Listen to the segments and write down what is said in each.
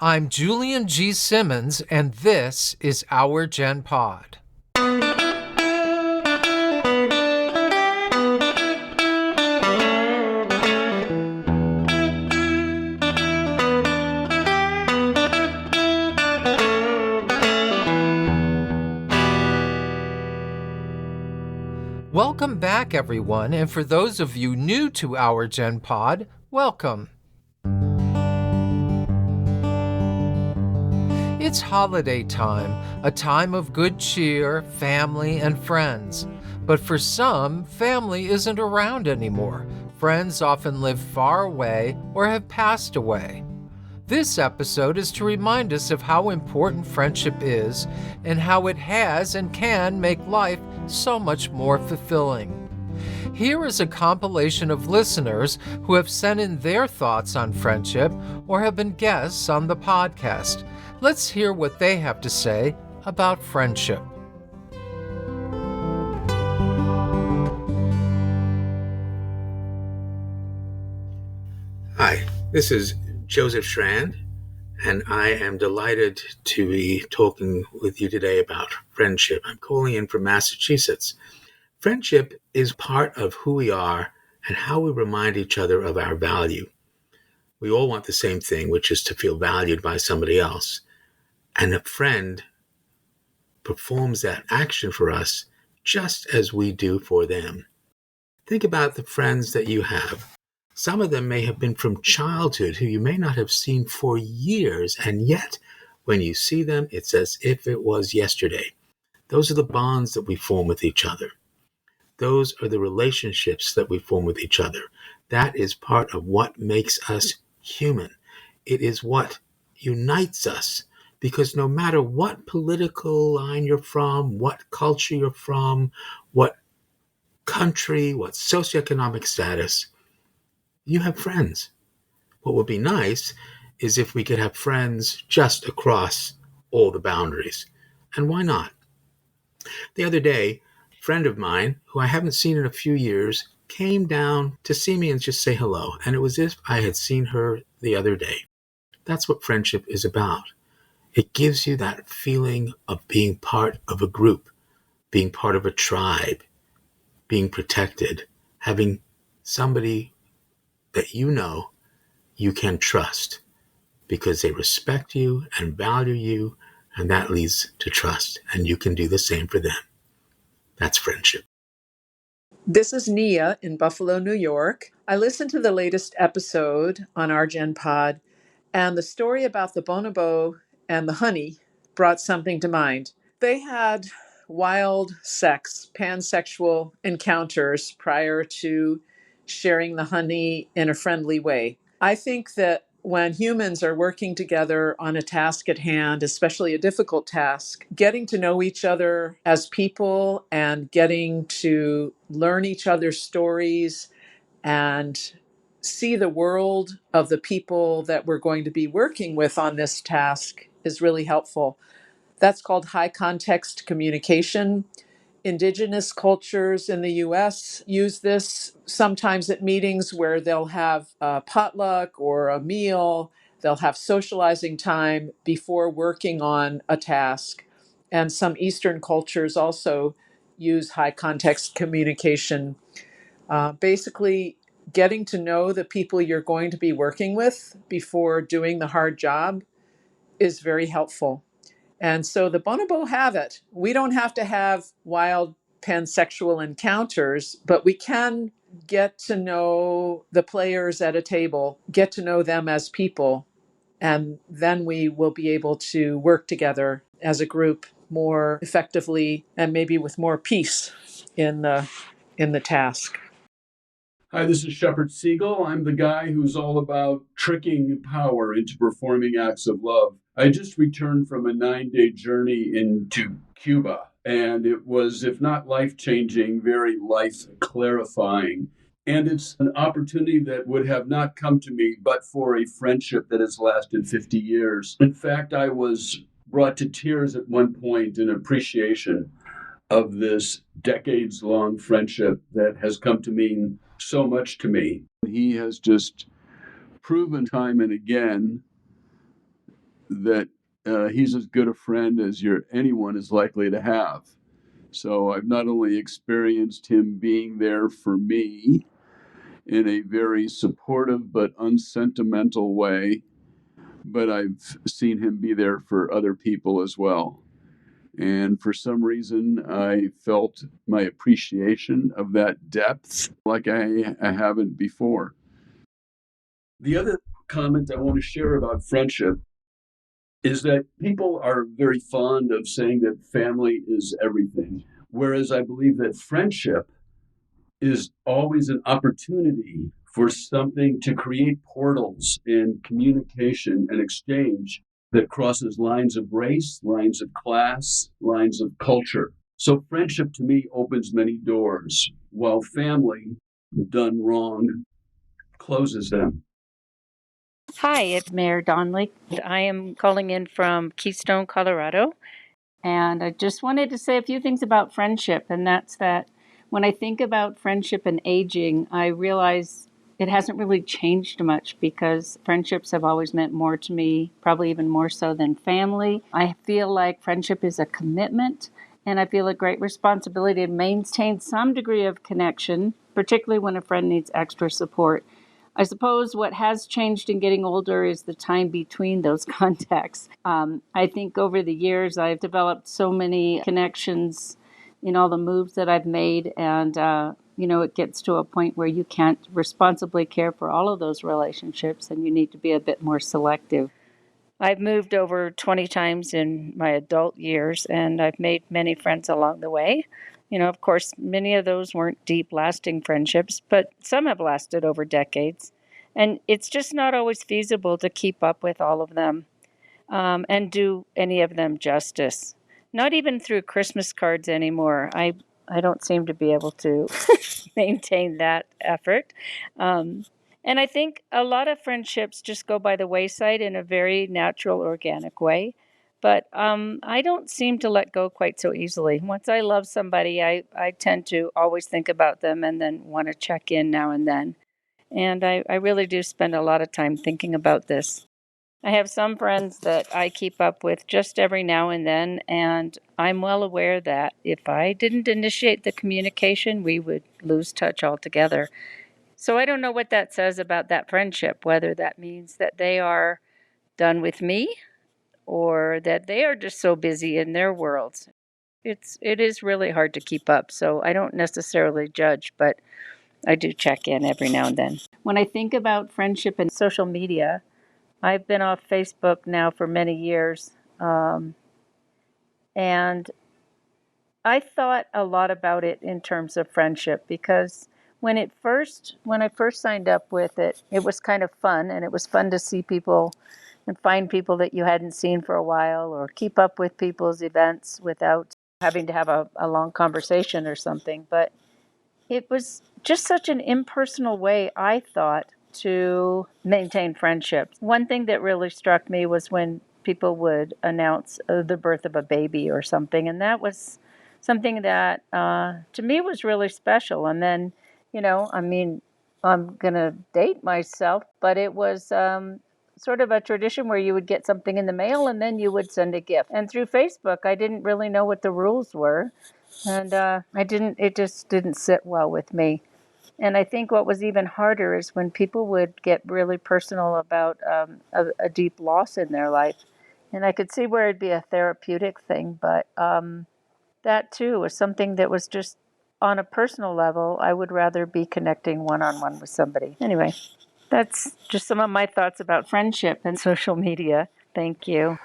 I'm Julian G. Simmons, and this is Our Gen Pod. Welcome back, everyone, and for those of you new to Our Gen Pod, welcome. It's holiday time, a time of good cheer, family, and friends. But for some, family isn't around anymore. Friends often live far away or have passed away. This episode is to remind us of how important friendship is and how it has and can make life so much more fulfilling. Here is a compilation of listeners who have sent in their thoughts on friendship or have been guests on the podcast. Let's hear what they have to say about friendship. Hi, this is Joseph Strand, and I am delighted to be talking with you today about friendship. I'm calling in from Massachusetts. Friendship is part of who we are and how we remind each other of our value. We all want the same thing, which is to feel valued by somebody else. And a friend performs that action for us just as we do for them. Think about the friends that you have. Some of them may have been from childhood who you may not have seen for years, and yet when you see them, it's as if it was yesterday. Those are the bonds that we form with each other. Those are the relationships that we form with each other. That is part of what makes us human. It is what unites us, because no matter what political line you're from, what culture you're from, what country, what socioeconomic status, you have friends. What would be nice is if we could have friends just across all the boundaries. And why not? The other day, a friend of mine, who I haven't seen in a few years, came down to see me and just say hello. And it was as if I had seen her the other day. That's what friendship is about. It gives you that feeling of being part of a group, being part of a tribe, being protected, having somebody that you can trust because they respect you and value you, and that leads to trust, and you can do the same for them. That's friendship. This is Nia in Buffalo, New York. I listened to the latest episode on our Gen Pod, and the story about the bonobo and the honey brought something to mind. They had wild sex, pansexual encounters prior to sharing the honey in a friendly way. I think that when humans are working together on a task at hand, especially a difficult task, getting to know each other as people and getting to learn each other's stories and see the world of the people that we're going to be working with on this task is really helpful. That's called high context communication. Indigenous cultures in the US use this sometimes at meetings where they'll have a potluck or a meal. They'll have socializing time before working on a task. And some Eastern cultures also use high context communication. Basically, getting to know the people you're going to be working with before doing the hard job is very helpful. And so the bonobo have it. We don't have to have wild pansexual encounters, but we can get to know the players at a table, get to know them as people, and then we will be able to work together as a group more effectively and maybe with more peace in the task. Hi, this is Shepard Siegel. I'm the guy who's all about tricking power into performing acts of love. I just returned from a 9-day journey into Cuba, and it was, if not life-changing, very life-clarifying. And it's an opportunity that would have not come to me but for a friendship that has lasted 50 years. In fact, I was brought to tears at one point in appreciation of this decades-long friendship that has come to mean so much to me. He has just proven time and again that he's as good a friend as anyone is likely to have. So I've not only experienced him being there for me in a very supportive but unsentimental way, but I've seen him be there for other people as well. And for some reason, I felt my appreciation of that depth like I haven't before. The other comment I want to share about friendship is that people are very fond of saying that family is everything, whereas I believe that friendship is always an opportunity for something to create portals in communication and exchange that crosses lines of race, lines of class, lines of culture. So friendship to me opens many doors, while family, done wrong, closes them. Hi, it's Mayor Donnelly. I am calling in from Keystone, Colorado. And I just wanted to say a few things about friendship. And that's that when I think about friendship and aging, I realize it hasn't really changed much because friendships have always meant more to me, probably even more so than family. I feel like friendship is a commitment, and I feel a great responsibility to maintain some degree of connection, particularly when a friend needs extra support. I suppose what has changed in getting older is the time between those contacts. I think over the years I've developed so many connections in all the moves that I've made, and it gets to a point where you can't responsibly care for all of those relationships, and you need to be a bit more selective. I've moved over 20 times in my adult years, and I've made many friends along the way. Of course, many of those weren't deep, lasting friendships, but some have lasted over decades. And it's just not always feasible to keep up with all of them and do any of them justice. Not even through Christmas cards anymore. I don't seem to be able to maintain that effort. Um, and I think a lot of friendships just go by the wayside in a very natural, organic way. But I don't seem to let go quite so easily. Once I love somebody, I tend to always think about them and then want to check in now and then. And I really do spend a lot of time thinking about this. I have some friends that I keep up with just every now and then, and I'm well aware that if I didn't initiate the communication, we would lose touch altogether. So I don't know what that says about that friendship, whether that means that they are done with me or that they are just so busy in their worlds. It is really hard to keep up, so I don't necessarily judge, but I do check in every now and then. When I think about friendship and social media, I've been off Facebook now for many years, and I thought a lot about it in terms of friendship because when I first signed up with it, it was kind of fun, and it was fun to see people and find people that you hadn't seen for a while, or keep up with people's events without having to have a long conversation or something. But it was just such an impersonal way, I thought, to maintain friendships. One thing that really struck me was when people would announce the birth of a baby or something, and that was something that to me was really special. And then, I mean, I'm going to date myself, but it was sort of a tradition where you would get something in the mail and then you would send a gift. And through Facebook, I didn't really know what the rules were. And it just didn't sit well with me. And I think what was even harder is when people would get really personal about a deep loss in their life. And I could see where it'd be a therapeutic thing, but that too was something that was just on a personal level. I would rather be connecting one on one with somebody. Anyway, that's just some of my thoughts about friendship and social media. Thank you.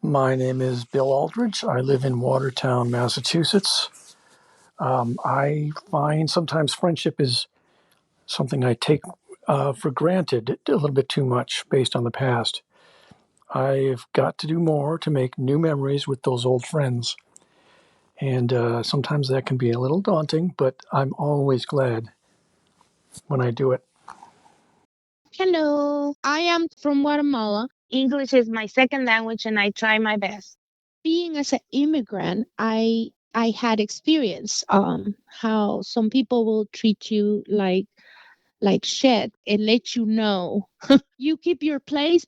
My name is Bill Aldridge. I live in Watertown, Massachusetts. I find sometimes friendship is something I take for granted a little bit too much based on the past. I've got to do more to make new memories with those old friends. And sometimes that can be a little daunting, but I'm always glad when I do it. Hello, I am from Guatemala. English is my second language and I try my best. Being as an immigrant, I had experience how some people will treat you like shit and let you know. You keep your place,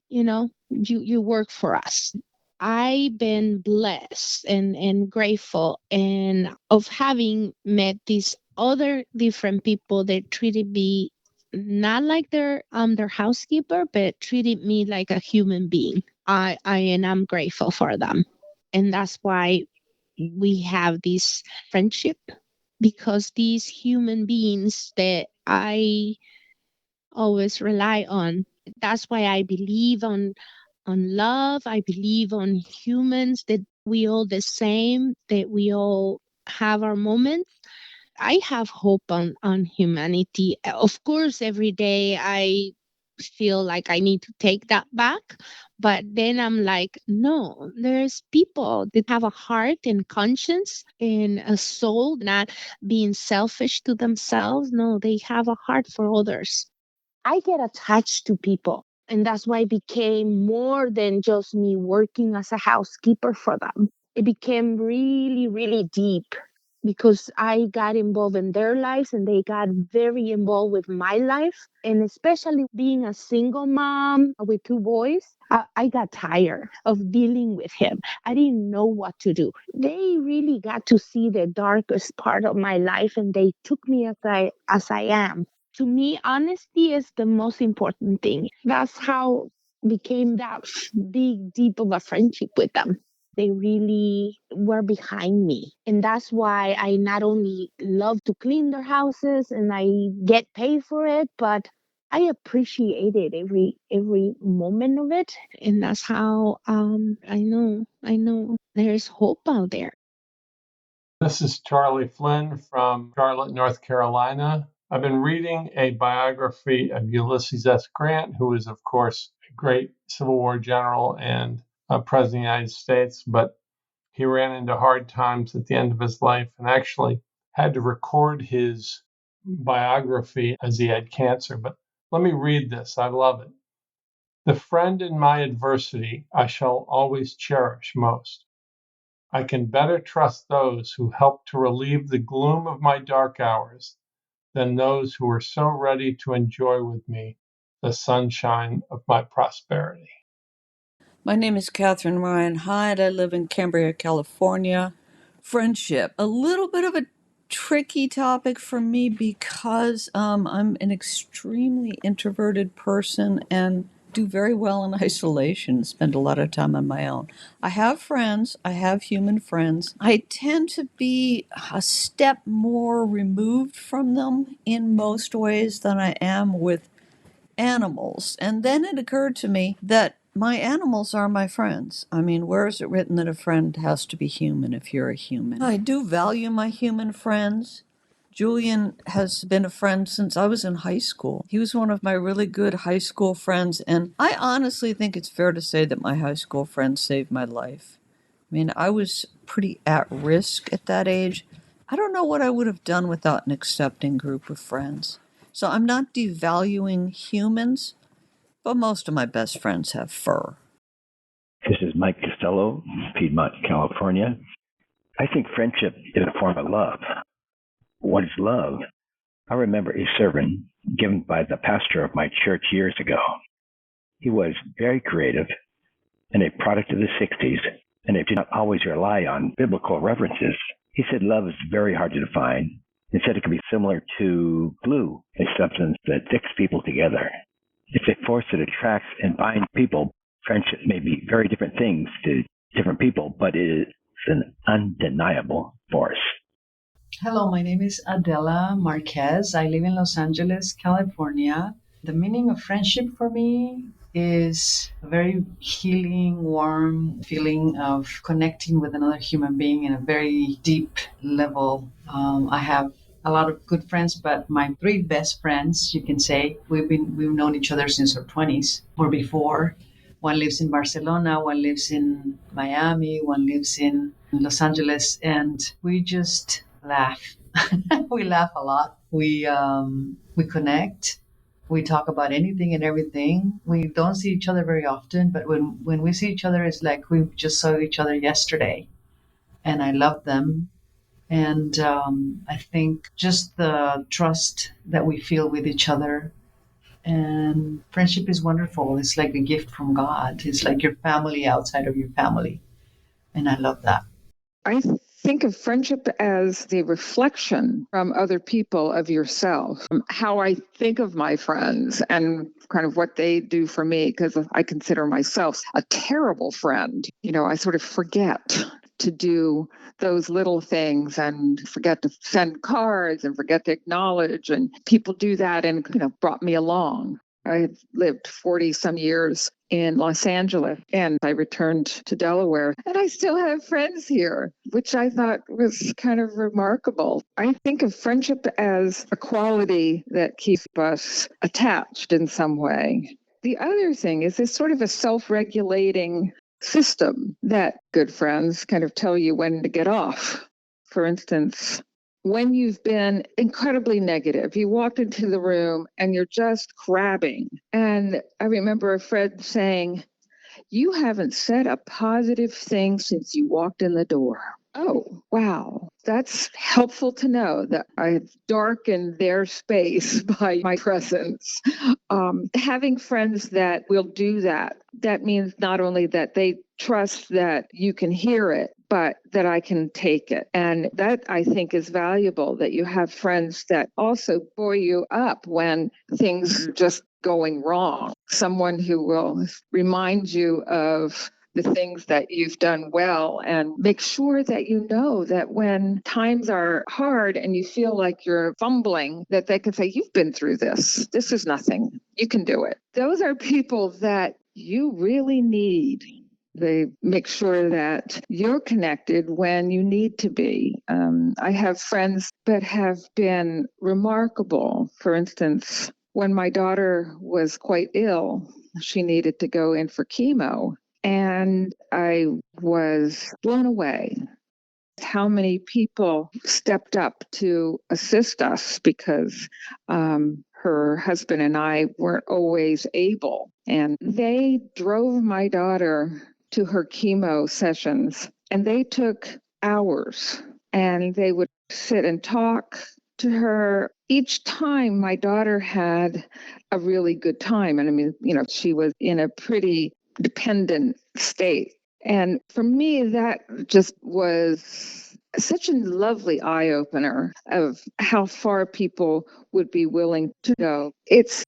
you work for us. I've been blessed and grateful and of having met these other different people that treated me not like their housekeeper, but treated me like a human being. I'm grateful for them. And that's why we have this friendship, because these human beings that I always rely on. That's why I believe on love. I believe on humans, that we all the same, that we all have our moments. I have hope on humanity. Of course, every day I feel like I need to take that back. But then I'm like, no, there's people that have a heart and conscience and a soul, not being selfish to themselves. No, they have a heart for others. I get attached to people. And that's why it became more than just me working as a housekeeper for them. It became really, really deep, because I got involved in their lives and they got very involved with my life. And especially being a single mom with two boys, I got tired of dealing with him. I didn't know what to do. They really got to see the darkest part of my life, and they took me as I am. To me, honesty is the most important thing. That's how became that big, deep of a friendship with them. They really were behind me. And that's why I not only love to clean their houses and I get paid for it, but I appreciated every moment of it. And that's how I know there's hope out there. This is Charlie Flynn from Charlotte, North Carolina. I've been reading a biography of Ulysses S. Grant, who is, of course, a great Civil War general and President of the United States, but he ran into hard times at the end of his life and actually had to record his biography as he had cancer. But let me read this. I love it. The friend in my adversity I shall always cherish most. I can better trust those who help to relieve the gloom of my dark hours than those who are so ready to enjoy with me the sunshine of my prosperity. My name is Catherine Ryan Hyde. I live in Cambria, California. Friendship, a little bit of a tricky topic for me because I'm an extremely introverted person and do very well in isolation, spend a lot of time on my own. I have friends, I have human friends. I tend to be a step more removed from them in most ways than I am with animals. And then it occurred to me that my animals are my friends. I mean, where is it written that a friend has to be human if you're a human? I do value my human friends. Julian has been a friend since I was in high school. He was one of my really good high school friends, and I honestly think it's fair to say that my high school friends saved my life. I mean, I was pretty at risk at that age. I don't know what I would have done without an accepting group of friends. So I'm not devaluing humans, but most of my best friends have fur. This is Mike Costello, Piedmont, California. I think friendship is a form of love. What is love? I remember a sermon given by the pastor of my church years ago. He was very creative and a product of the 60s, and it did not always rely on biblical references. He said love is very hard to define. He said it can be similar to glue, a substance that sticks people together. It's a force that attracts and binds people. Friendship may be very different things to different people, but it is an undeniable force. Hello, my name is Adela Marquez. I live in Los Angeles, California. The meaning of friendship for me is a very healing, warm feeling of connecting with another human being in a very deep level. I have a lot of good friends, but my three best friends, you can say, we've known each other since our 20s or before. One lives in Barcelona, one lives in Miami, one lives in Los Angeles, and we just laugh. We laugh a lot. We connect. We talk about anything and everything. We don't see each other very often, but when we see each other, it's like we just saw each other yesterday. And I love them. And I think just the trust that we feel with each other And friendship is wonderful. It's like a gift from God. It's like your family outside of your family. And I love that. I think of friendship as the reflection from other people of yourself. How I think of my friends and kind of what they do for me, because I consider myself a terrible friend. I sort of forget to do those little things and forget to send cards and forget to acknowledge. And people do that and, brought me along. I have lived 40 some years in Los Angeles and I returned to Delaware and I still have friends here, which I thought was kind of remarkable. I think of friendship as a quality that keeps us attached in some way. The other thing is it's sort of a self-regulating system that good friends kind of tell you when to get off. For instance, when you've been incredibly negative, you walked into the room and you're just crabbing. And I remember a friend saying, "You haven't said a positive thing since you walked in the door." Oh, wow. That's helpful to know that I've darkened their space by my presence. Having friends that will do that, that means not only that they trust that you can hear it, but that I can take it. And that I think is valuable, that you have friends that also buoy you up when things are just going wrong. Someone who will remind you of the things that you've done well and make sure that you know that when times are hard and you feel like you're fumbling, that they can say, "You've been through this. This is nothing. You can do it." Those are people that you really need. They make sure that you're connected when you need to be. I have friends that have been remarkable. For instance, when my daughter was quite ill, she needed to go in for chemo. And I was blown away how many people stepped up to assist us because her husband and I weren't always able. And they drove my daughter to her chemo sessions, and they took hours, and they would sit and talk to her. Each time my daughter had a really good time. And I mean, she was in a pretty dependent state. And for me, that just was such a lovely eye opener of how far people would be willing to go. It's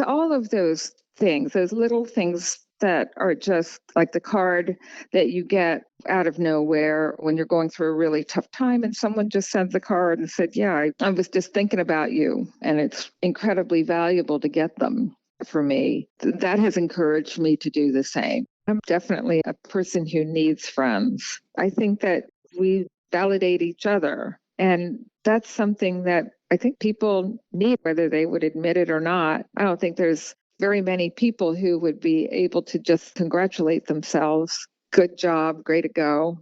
all of those things, those little things that are just like the card that you get out of nowhere when you're going through a really tough time and someone just sends a card and said, "Yeah, I was just thinking about you." And it's incredibly valuable to get them. For me, that has encouraged me to do the same. I'm definitely a person who needs friends. I think that we validate each other. And that's something that I think people need, whether they would admit it or not. I don't think there's very many people who would be able to just congratulate themselves. Good job, great to go,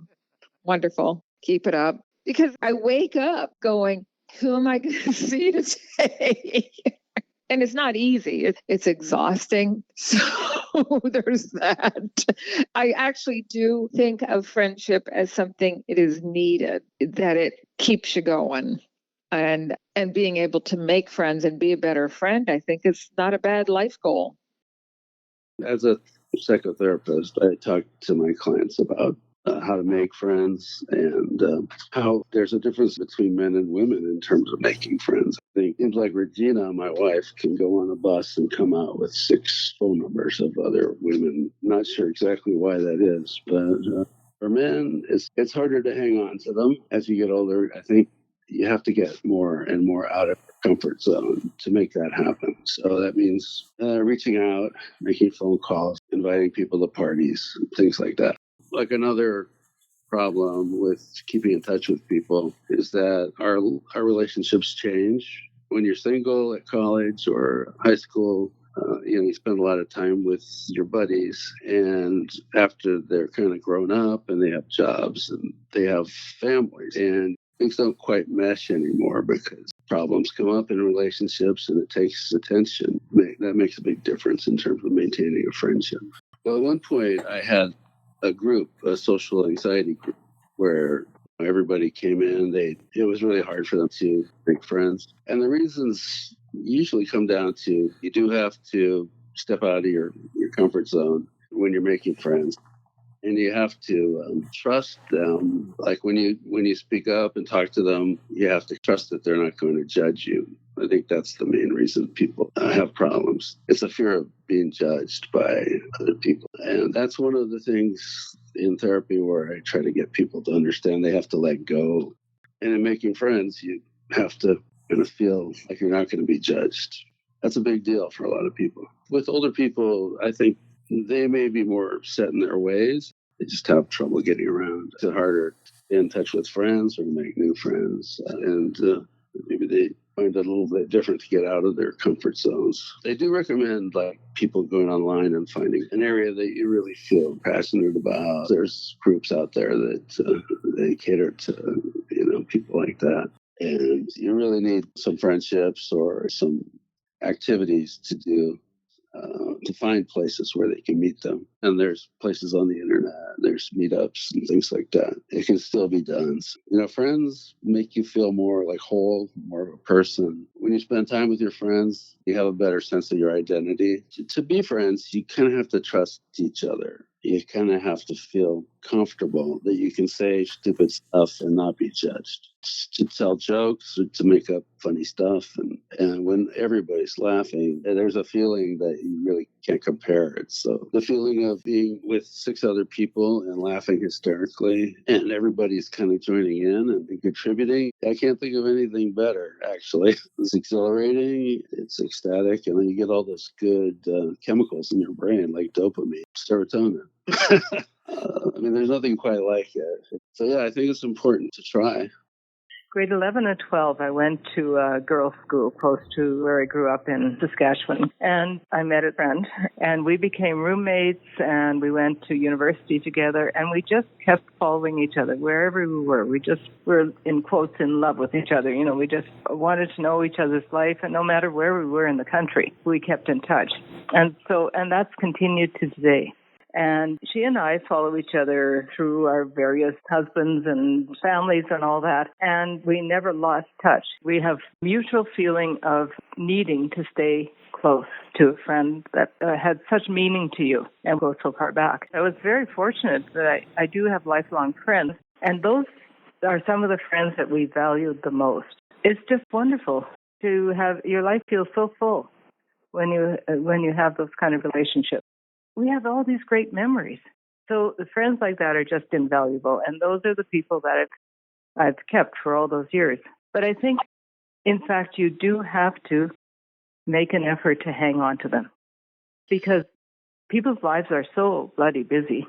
wonderful, keep it up. Because I wake up going, who am I going to see today? And it's not easy. It's exhausting. So there's that. I actually do think of friendship as something it is needed, that it keeps you going. And being able to make friends and be a better friend, I think is not a bad life goal. As a psychotherapist, I talk to my clients about how to make friends and how there's a difference between men and women in terms of making friends. I think things like Regina, my wife, can go on a bus and come out with 6 phone numbers of other women. I'm not sure exactly why that is, but for men, it's harder to hang on to them as you get older. I think you have to get more and more out of your comfort zone to make that happen. So that means reaching out, making phone calls, inviting people to parties, things like that. Like another problem with keeping in touch with people is that our relationships change. When you're single at college or high school, you spend a lot of time with your buddies, and after they're kind of grown up and they have jobs and they have families, and things don't quite mesh anymore because problems come up in relationships and it takes attention. That makes a big difference in terms of maintaining a friendship. Well, at one point I had a group, a social anxiety group, where Everybody came in. It was really hard for them to make friends. And the reasons usually come down to you do have to step out of your comfort zone when you're making friends. And you have to trust them. Like when you speak up and talk to them, you have to trust that they're not going to judge you. I think that's the main reason people have problems. It's a fear of being judged by other people. And that's one of the things in therapy where I try to get people to understand they have to let go. And in making friends, you have to kind of feel like you're not going to be judged. That's a big deal for a lot of people. With older people, I think they may be more set in their ways. They just have trouble getting around. It's harder to stay in touch with friends or to make new friends. And maybe they find it a little bit different to get out of their comfort zones. They do recommend like people going online and finding an area that you really feel passionate about. There's groups out there that they cater to, people like that. And you really need some friendships or some activities to do to find places where they can meet them. And there's places on the internet, there's meetups and things like that. It can still be done. Friends make you feel more like whole, more of a person. When you spend time with your friends, you have a better sense of your identity. To be friends, you kind of have to trust each other. You kind of have to feel comfortable that you can say stupid stuff and not be judged. To tell jokes or to make up funny stuff. And when everybody's laughing, there's a feeling that you really can't compare it. So the feeling of being with 6 other people and laughing hysterically and everybody's kind of joining in and contributing, I can't think of anything better, actually. It's exhilarating, it's ecstatic, and then you get all those good chemicals in your brain like dopamine, serotonin. There's nothing quite like it. So yeah, I think it's important to try. Grade 11 and 12, I went to a girls' school close to where I grew up in Saskatchewan, and I met a friend, and we became roommates, and we went to university together, and we just kept following each other wherever we were. We just were, in quotes, in love with each other. We just wanted to know each other's life, and no matter where we were in the country, we kept in touch. And that's continued to today. And she and I follow each other through our various husbands and families and all that. And we never lost touch. We have mutual feeling of needing to stay close to a friend that had such meaning to you and goes so far back. I was very fortunate that I do have lifelong friends. And those are some of the friends that we valued the most. It's just wonderful to have your life feel so full when you have those kind of relationships. We have all these great memories. So the friends like that are just invaluable. And those are the people that I've kept for all those years. But I think, in fact, you do have to make an effort to hang on to them because people's lives are so bloody busy.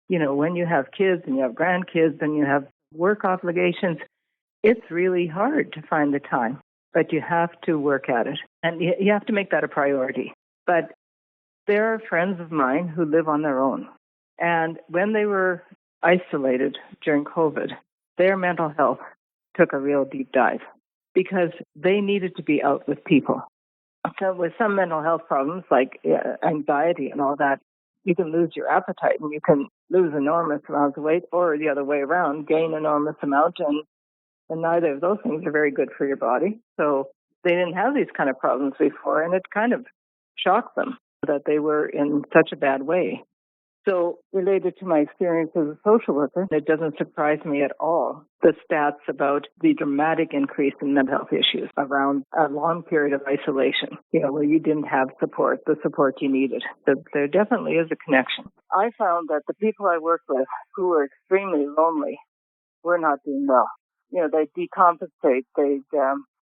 When you have kids and you have grandkids and you have work obligations, it's really hard to find the time. But you have to work at it. And you have to make that a priority. But there are friends of mine who live on their own. And when they were isolated during COVID, their mental health took a real deep dive because they needed to be out with people. So with some mental health problems like anxiety and all that, you can lose your appetite and you can lose enormous amounts of weight, or the other way around, gain enormous amount. And neither of those things are very good for your body. So they didn't have these kind of problems before, and it kind of shocked them that they were in such a bad way. So related to my experience as a social worker, it doesn't surprise me at all, the stats about the dramatic increase in mental health issues around a long period of isolation, where you didn't have the support you needed. There definitely is a connection. I found that the people I worked with who were extremely lonely were not doing well. They decompensate. They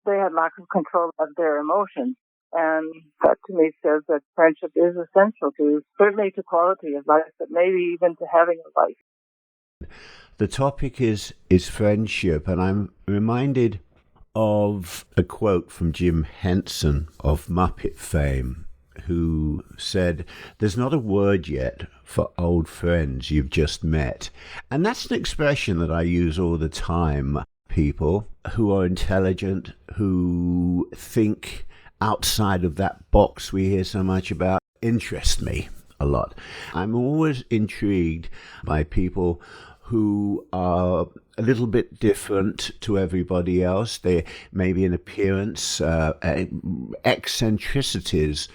had lack of control of their emotions. And that to me says that friendship is essential certainly to quality of life, but maybe even to having a life. The topic is friendship, and I'm reminded of a quote from Jim Henson of Muppet fame, who said, "There's not a word yet for old friends you've just met." And that's an expression that I use all the time. People who are intelligent, who think outside of that box we hear so much about, interest me a lot. I'm always intrigued by people who are a little bit different to everybody else. They maybe in appearance, eccentricities.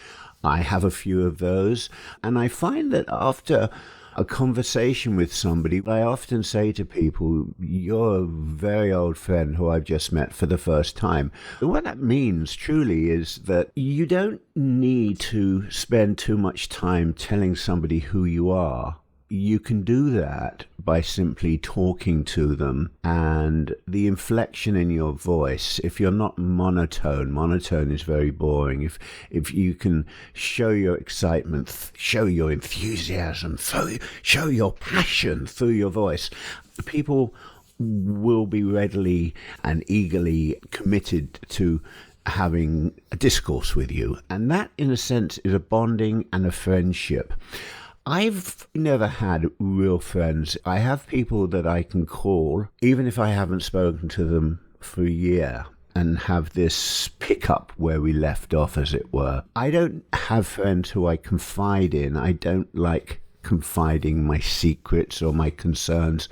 I have a few of those. And I find that after a conversation with somebody, I often say to people, you're a very old friend who I've just met for the first time. What that means truly is that you don't need to spend too much time telling somebody who you are. You can do that by simply talking to them, and the inflection in your voice, if you're not monotone is very boring. If you can show your excitement, show your enthusiasm, show your passion through your voice, people will be readily and eagerly committed to having a discourse with you. And that, in a sense, is a bonding and a friendship. I've never had real friends. I have people that I can call, even if I haven't spoken to them for a year, and have this pickup where we left off, as it were. I don't have friends who I confide in. I don't like confiding my secrets or my concerns.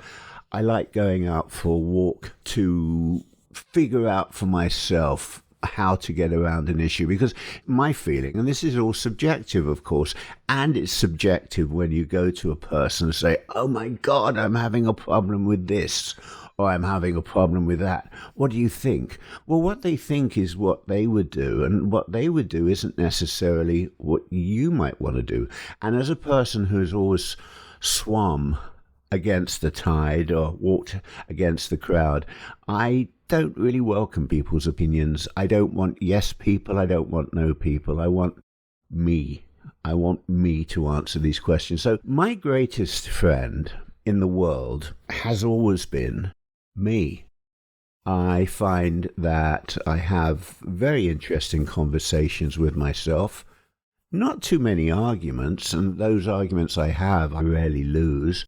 I like going out for a walk to figure out for myself how to get around an issue, because my feeling, and this is all subjective of course, and it's subjective when you go to a person and say, oh my God, I'm having a problem with this, or I'm having a problem with that. What do you think? Well, what they think is what they would do, and what they would do isn't necessarily what you might want to do. And as a person who's always swum against the tide or walked against the crowd, I don't really welcome people's opinions. I don't want yes people. I don't want no people. I want me. I want me to answer these questions. So my greatest friend in the world has always been me. I find that I have very interesting conversations with myself. Not too many arguments, and those arguments I have, I rarely lose.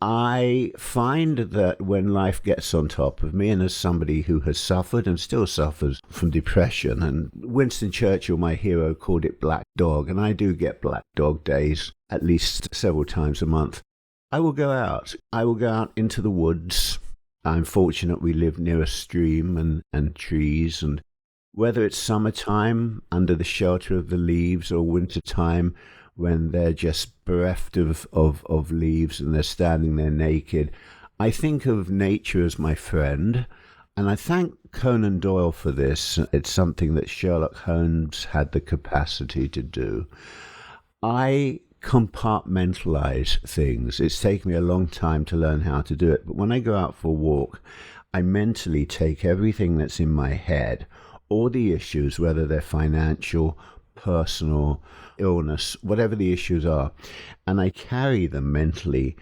I find that when life gets on top of me, and as somebody who has suffered and still suffers from depression, and Winston Churchill, my hero, called it black dog, and I do get black dog days at least several times a month, I will go out. I will go out into the woods. I'm fortunate we live near a stream and trees, and whether it's summertime under the shelter of the leaves or wintertime when they're just bereft of leaves and they're standing there naked, I think of nature as my friend. And I thank Conan Doyle for this. It's something that Sherlock Holmes had the capacity to do. I compartmentalize things. It's taken me a long time to learn how to do it. But when I go out for a walk, I mentally take everything that's in my head, all the issues, whether they're financial, personal, illness, whatever the issues are, and I carry them mentally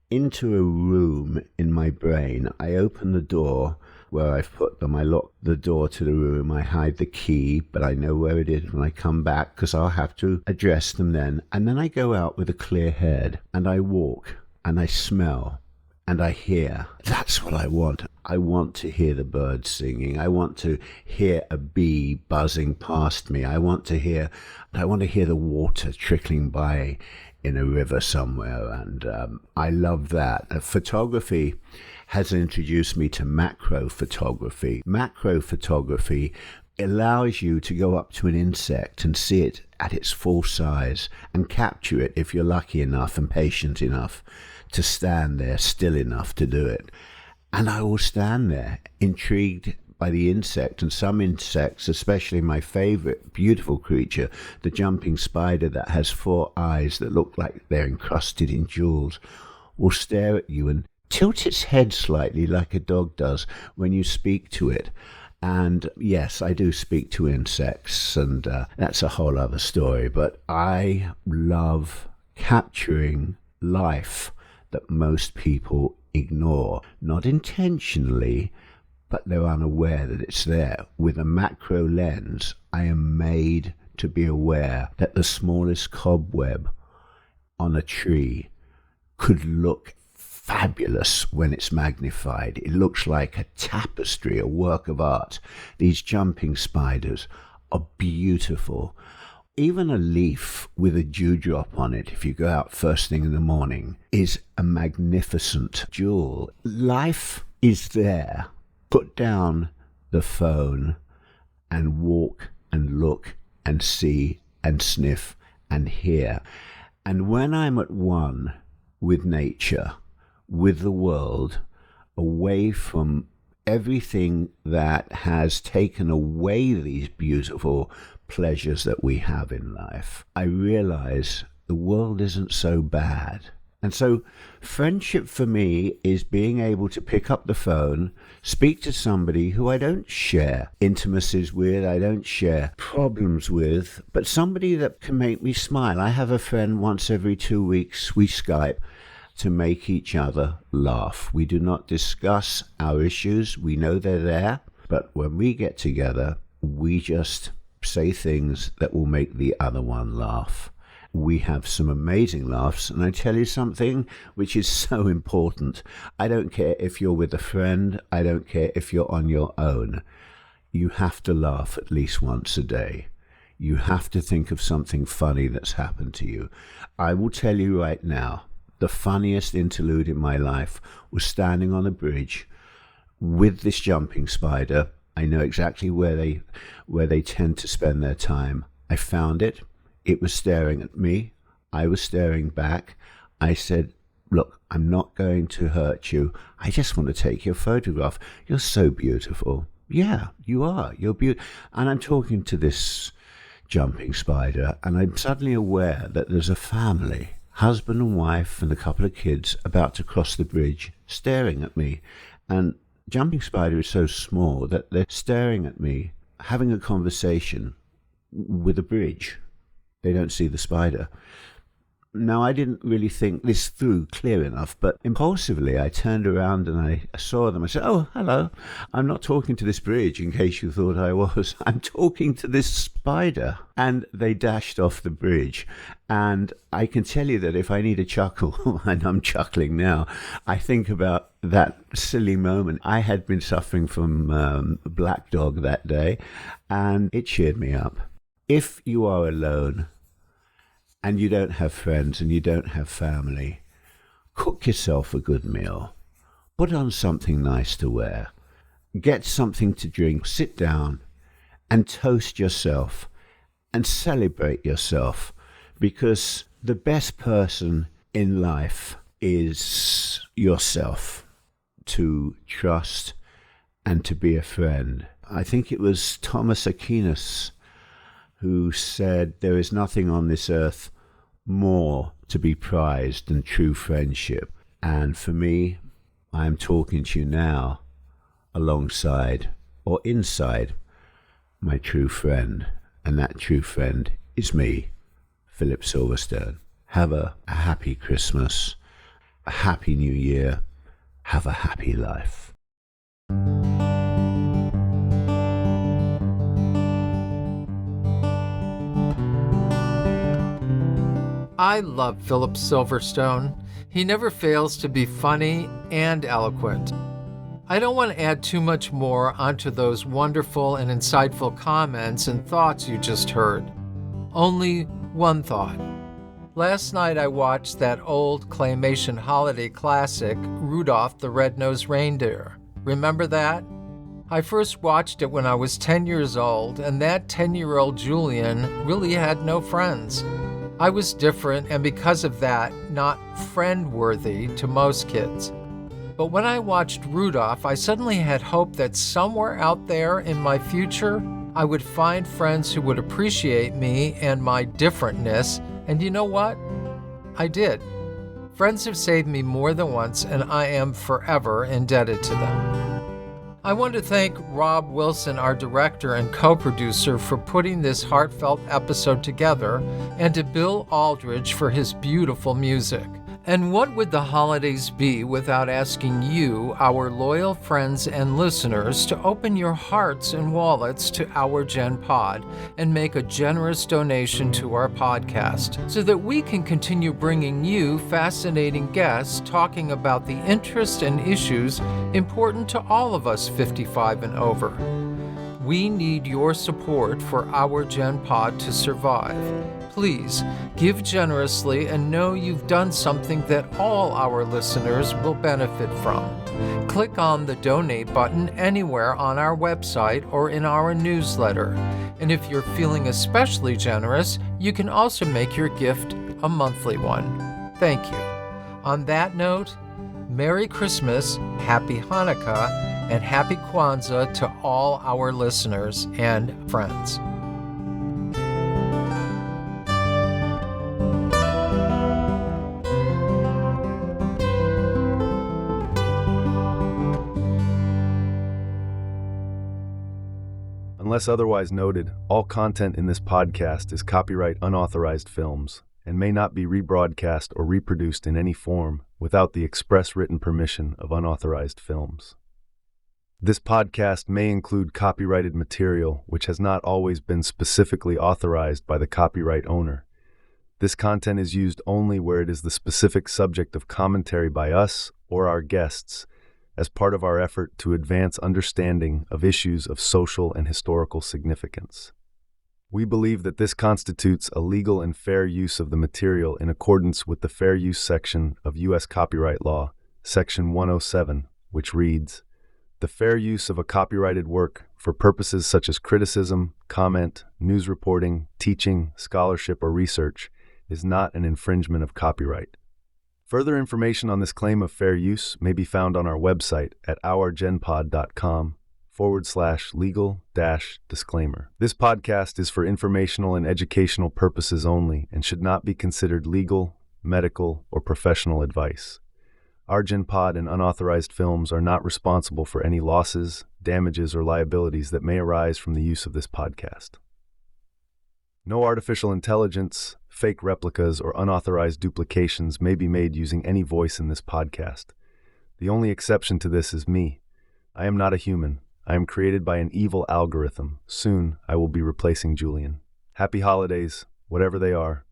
into a room in my brain. I open the door where I've put them. I lock the door to the room. I hide the key, but I know where it is when I come back, because I'll have to address them then. And then I go out with a clear head, and I walk, and I smell, and I hear. That's what I want. I want to hear the birds singing. I want to hear a bee buzzing past me. I want to hear the water trickling by in a river somewhere. And I love that. Photography has introduced me to macro photography. Macro photography allows you to go up to an insect and see it at its full size and capture it if you're lucky enough and patient enough to stand there still enough to do it. And I will stand there intrigued by the insect, and some insects, especially my favorite beautiful creature, the jumping spider that has 4 eyes that look like they're encrusted in jewels, will stare at you and tilt its head slightly like a dog does when you speak to it. And yes, I do speak to insects, and that's a whole other story, but I love capturing life that most people ignore, not intentionally, but they're unaware that it's there. With a macro lens, I am made to be aware that the smallest cobweb on a tree could look fabulous when it's magnified. It looks like a tapestry, a work of art. These jumping spiders are beautiful. even a leaf with a dewdrop on it, if you go out first thing in the morning, is a magnificent jewel. Life is there. Put down the phone and walk and look and see and sniff and hear. And when I'm at one with nature, with the world, away from everything that has taken away these beautiful pleasures that we have in life, I realize the world isn't so bad. And so friendship for me is being able to pick up the phone, speak to somebody who I don't share intimacies with, I don't share problems with, but somebody that can make me smile. I have a friend once every 2 weeks, we Skype to make each other laugh. We do not discuss our issues. We know they're there, but when we get together, we just say things that will make the other one laugh. We have some amazing laughs, and I tell you something which is so important. I don't care if you're with a friend, I don't care if you're on your own. You have to laugh at least once a day. You have to think of something funny that's happened to you. I will tell you right now, the funniest interlude in my life was standing on a bridge with this jumping spider. I know exactly where they tend to spend their time. I found it. It was staring at me. I was staring back. I said, "Look, I'm not going to hurt you. I just want to take your photograph. You're so beautiful." "Yeah, you are. You're beautiful." And I'm talking to this jumping spider, and I'm suddenly aware that there's a family, husband and wife and a couple of kids, about to cross the bridge, staring at me. And jumping spider is so small that they're staring at me, having a conversation with a bridge. They don't see the spider. Now, I didn't really think this through clear enough, but impulsively I turned around and I saw them. I said, "Oh, hello. I'm not talking to this bridge, in case you thought I was. I'm talking to this spider." And they dashed off the bridge. And I can tell you that if I need a chuckle, and I'm chuckling now, I think about that silly moment. I had been suffering from black dog that day, and it cheered me up. If you are alone, and you don't have friends and you don't have family, cook yourself a good meal. Put on something nice to wear. Get something to drink. Sit down and toast yourself and celebrate yourself, because the best person in life is yourself, to trust and to be a friend. I think it was Thomas Aquinas who said, "There is nothing on this earth more to be prized than true friendship." And for me, I am talking to you now alongside or inside my true friend, and that true friend is me, Philip Silverstone. Have a happy Christmas, a happy New Year, have a happy life. I love Philip Silverstone. He never fails to be funny and eloquent. I don't want to add too much more onto those wonderful and insightful comments and thoughts you just heard. Only one thought. Last night I watched that old claymation holiday classic, Rudolph the Red-Nosed Reindeer. Remember that? I first watched it when I was 10 years old, and that 10-year-old Julian really had no friends. I was different, and because of that, not friend-worthy to most kids. But when I watched Rudolph, I suddenly had hope that somewhere out there in my future, I would find friends who would appreciate me and my differentness, and you know what? I did. Friends have saved me more than once, and I am forever indebted to them. I want to thank Rob Wilson, our director and co-producer, for putting this heartfelt episode together, and to Bill Aldridge for his beautiful music. And what would the holidays be without asking you, our loyal friends and listeners, to open your hearts and wallets to Our Gen Pod and make a generous donation to our podcast so that we can continue bringing you fascinating guests talking about the interests and issues important to all of us 55 and over. We need your support for our Gen Pod to survive. Please give generously and know you've done something that all our listeners will benefit from. Click on the donate button anywhere on our website or in our newsletter. And if you're feeling especially generous, you can also make your gift a monthly one. Thank you. On that note, Merry Christmas, Happy Hanukkah, and Happy Kwanzaa to all our listeners and friends. Unless otherwise noted, all content in this podcast is copyright unauthorized films and may not be rebroadcast or reproduced in any form without the express written permission of unauthorized films. This podcast may include copyrighted material which has not always been specifically authorized by the copyright owner. This content is used only where it is the specific subject of commentary by us or our guests as part of our effort to advance understanding of issues of social and historical significance. We believe that this constitutes a legal and fair use of the material in accordance with the Fair Use section of U.S. Copyright Law, Section 107, which reads, "The fair use of a copyrighted work for purposes such as criticism, comment, news reporting, teaching, scholarship, or research is not an infringement of copyright." Further information on this claim of fair use may be found on our website at ourgenpod.com/legal-disclaimer. This podcast is for informational and educational purposes only and should not be considered legal, medical, or professional advice. Our Gen Pod and unauthorized films are not responsible for any losses, damages, or liabilities that may arise from the use of this podcast. No artificial intelligence, fake replicas, or unauthorized duplications may be made using any voice in this podcast. The only exception to this is me. I am not a human. I am created by an evil algorithm. Soon, I will be replacing Julian. Happy holidays, whatever they are.